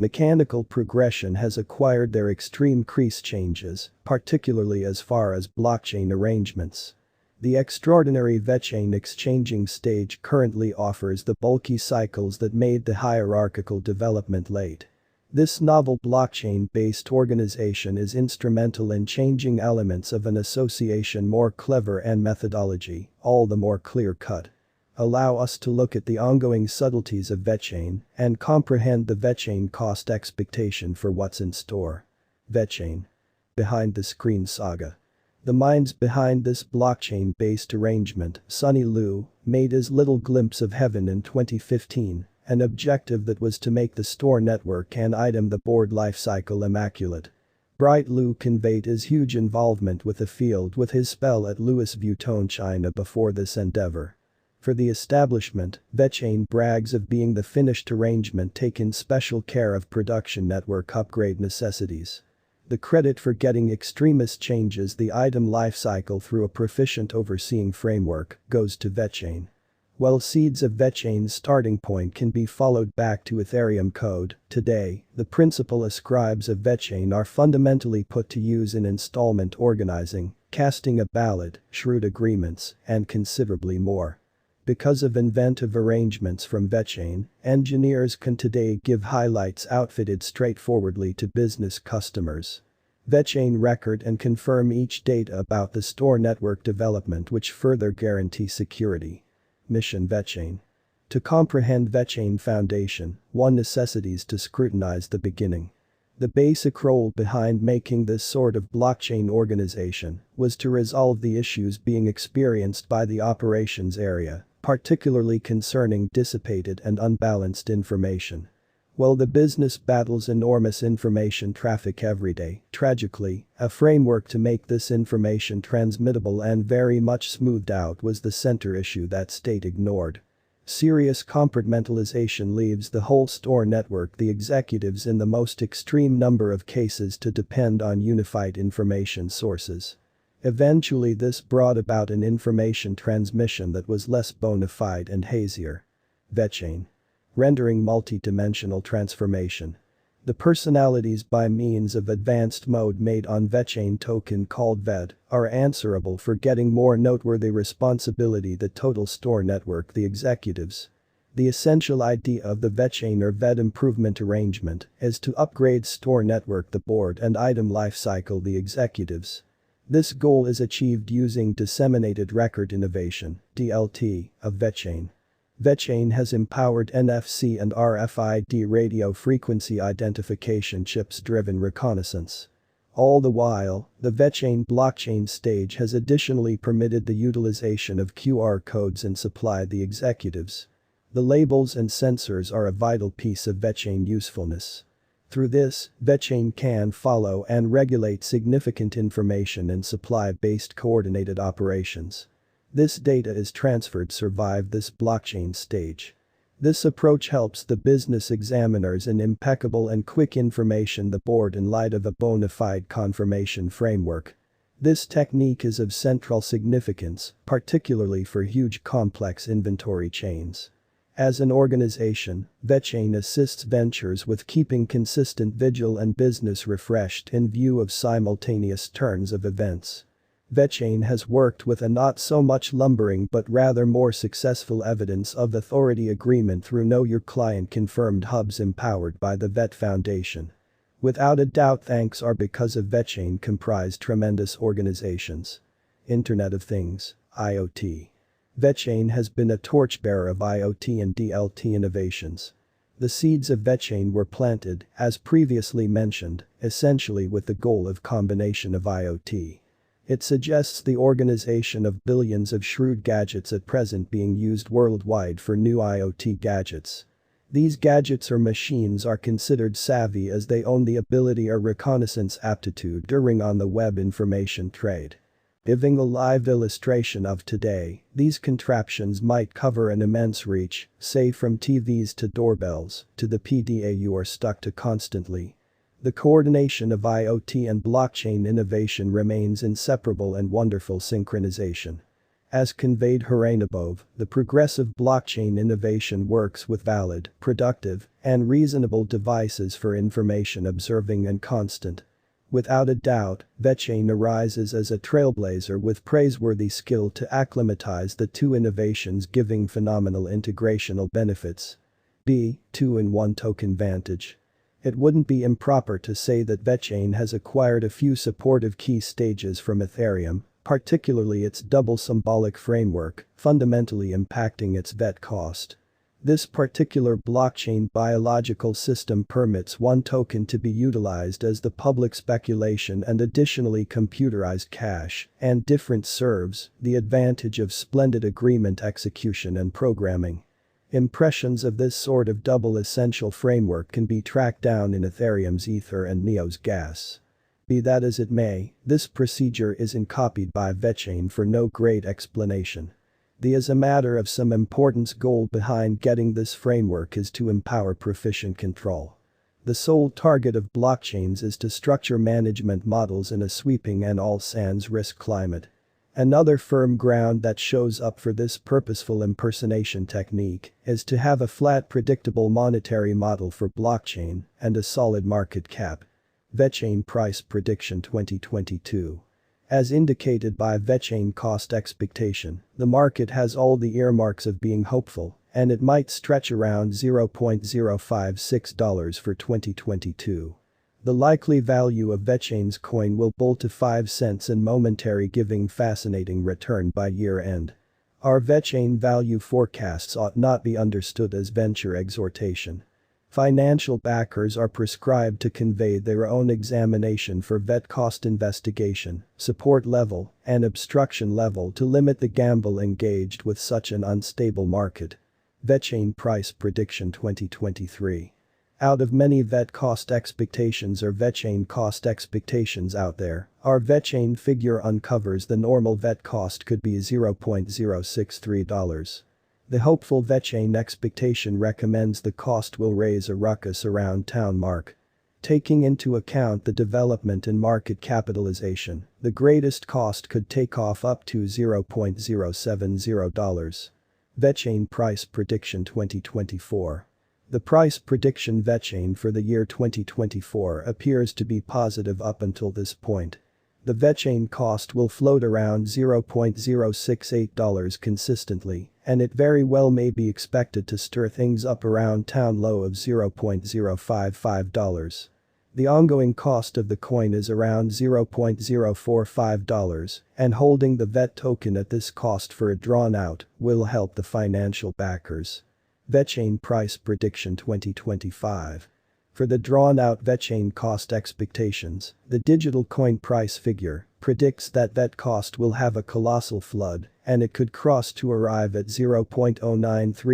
Mechanical progression has acquired their extreme crease changes, particularly as far as blockchain arrangements. The extraordinary VECHAIN exchanging stage currently offers the bulky cycles that made the hierarchical development late. This novel blockchain-based organization is instrumental in changing elements of an association more clever and methodology, all the more clear-cut. Allow us to look at the ongoing subtleties of VECHAIN and comprehend the VECHAIN cost expectation for what's in store. VECHAIN. Behind the screen saga. The minds behind this blockchain-based arrangement, Sunny Liu, made his little glimpse of heaven in 2015, an objective that was to make the store network and the board lifecycle immaculate. Bright Liu conveyed his huge involvement with the field with his spell at Louis Vuitton China before this endeavor. For the establishment, VECHAIN brags of being the finished arrangement taking special care of production network upgrade necessities. The credit for getting extremist changes the item lifecycle through a proficient overseeing framework goes to VECHAIN. While seeds of VECHAIN's starting point can be followed back to Ethereum code, today, the principal ascribes of VECHAIN are fundamentally put to use in installment organizing, casting a ballot, shrewd agreements, and considerably more. Because of inventive arrangements from VECHAIN, engineers can today give highlights outfitted straightforwardly to business customers. VECHAIN record and confirm each data about the store network development which further guarantee security. Mission VECHAIN. To comprehend VECHAIN Foundation, one necessities to scrutinize the beginning. The basic role behind making this sort of blockchain organization was to resolve the issues being experienced by the operations area, particularly concerning dissipated and unbalanced information. While the business battles enormous information traffic every day, tragically, a framework to make this information transmittable and very much smoothed out was the center issue that state ignored. Serious compartmentalization leaves the whole store network the executives in the most extreme number of cases to depend on unified information sources. Eventually this brought about an information transmission that was less bona fide and hazier. VECHAIN. Rendering multi-dimensional transformation. The personalities by means of advanced mode made on VECHAIN token called VED are answerable for getting more noteworthy responsibility the total store network the executives. The essential idea of the VECHAIN or VED improvement arrangement is to upgrade store network the board and item lifecycle the executives. This goal is achieved using Disseminated Record Innovation (DLT) of VECHAIN. VECHAIN has empowered NFC and RFID radio frequency identification chips-driven reconnaissance. All the while, the VECHAIN blockchain stage has additionally permitted the utilization of QR codes and supplied the executives. The labels and sensors are a vital piece of VECHAIN usefulness. Through this, VECHAIN can follow and regulate significant information and supply-based coordinated operations. This data is transferred survive this blockchain stage. This approach helps the business examiners in impeccable and quick information the board in light of a bona fide confirmation framework. This technique is of central significance, particularly for huge complex inventory chains. As an organization, VECHAIN assists ventures with keeping consistent vigil and business refreshed in view of simultaneous turns of events. VECHAIN has worked with a not so much lumbering but rather more successful evidence of authority agreement through Know Your Client confirmed hubs empowered by the VET Foundation. Without a doubt thanks are because of VECHAIN comprise tremendous organizations. Internet of Things, IoT. VECHAIN has been a torchbearer of IoT and DLT innovations. The seeds of VECHAIN were planted, as previously mentioned, essentially with the goal of combination of IoT. It suggests the organization of billions of shrewd gadgets at present being used worldwide for new IoT gadgets. These gadgets or machines are considered savvy as they own the ability or reconnaissance aptitude during on the web information trade. Giving a live illustration of today, these contraptions might cover an immense reach, say from TVs to doorbells, to the PDA you are stuck to constantly. The coordination of IoT and blockchain innovation remains inseparable and wonderful synchronization. As conveyed above, the progressive blockchain innovation works with valid, productive, and reasonable devices for information observing and constant. Without a doubt, VECHAIN arises as a trailblazer with praiseworthy skill to acclimatize the two innovations, giving phenomenal integrational benefits. Two-in-one token vantage. It wouldn't be improper to say that VECHAIN has acquired a few supportive key stages from Ethereum, particularly its double symbolic framework, fundamentally impacting its VET cost. This particular blockchain biological system permits one token to be utilized as the public speculation and additionally computerized cash, and different serves the advantage of splendid agreement execution and programming. Impressions of this sort of double essential framework can be tracked down in Ethereum's Ether and Neo's Gas. Be that as it may, this procedure isn't copied by VECHAIN for no great explanation. As a matter of some importance, goal behind getting this framework is to empower proficient control. The sole target of blockchains is to structure management models in a sweeping and all sans risk climate. Another firm ground that shows up for this purposeful impersonation technique is to have a flat predictable monetary model for blockchain and a solid market cap. VECHAIN Price Prediction 2022. As indicated by VECHAIN cost expectation, the market has all the earmarks of being hopeful, and it might stretch around $0.056 for 2022. The likely value of VECHAIN's coin will bolt to 5 cents in momentary, giving fascinating return by year end. Our VECHAIN value forecasts ought not be understood as venture exhortation. Financial backers are prescribed to convey their own examination for VET cost investigation, support level, and obstruction level to limit the gamble engaged with such an unstable market. VECHAIN Price Prediction 2023. Out of many VET cost expectations or VECHAIN cost expectations out there, our VECHAIN figure uncovers the normal VET cost could be $0.063. The hopeful VECHAIN expectation recommends the cost will raise a ruckus around town mark. Taking into account the development in market capitalization, the greatest cost could take off up to $0.070. VECHAIN Price Prediction 2024. The price prediction VECHAIN for the year 2024 appears to be positive up until this point. The VECHAIN cost will float around $0.068 consistently, and it very well may be expected to stir things up around town low of $0.055. The ongoing cost of the coin is around $0.045, and holding the VET token at this cost for a drawn out will help the financial backers. VECHAIN Price Prediction 2025. For the drawn-out VECHAIN cost expectations, the digital coin price figure predicts that VET cost will have a colossal flood, and it could cross to arrive at 0.093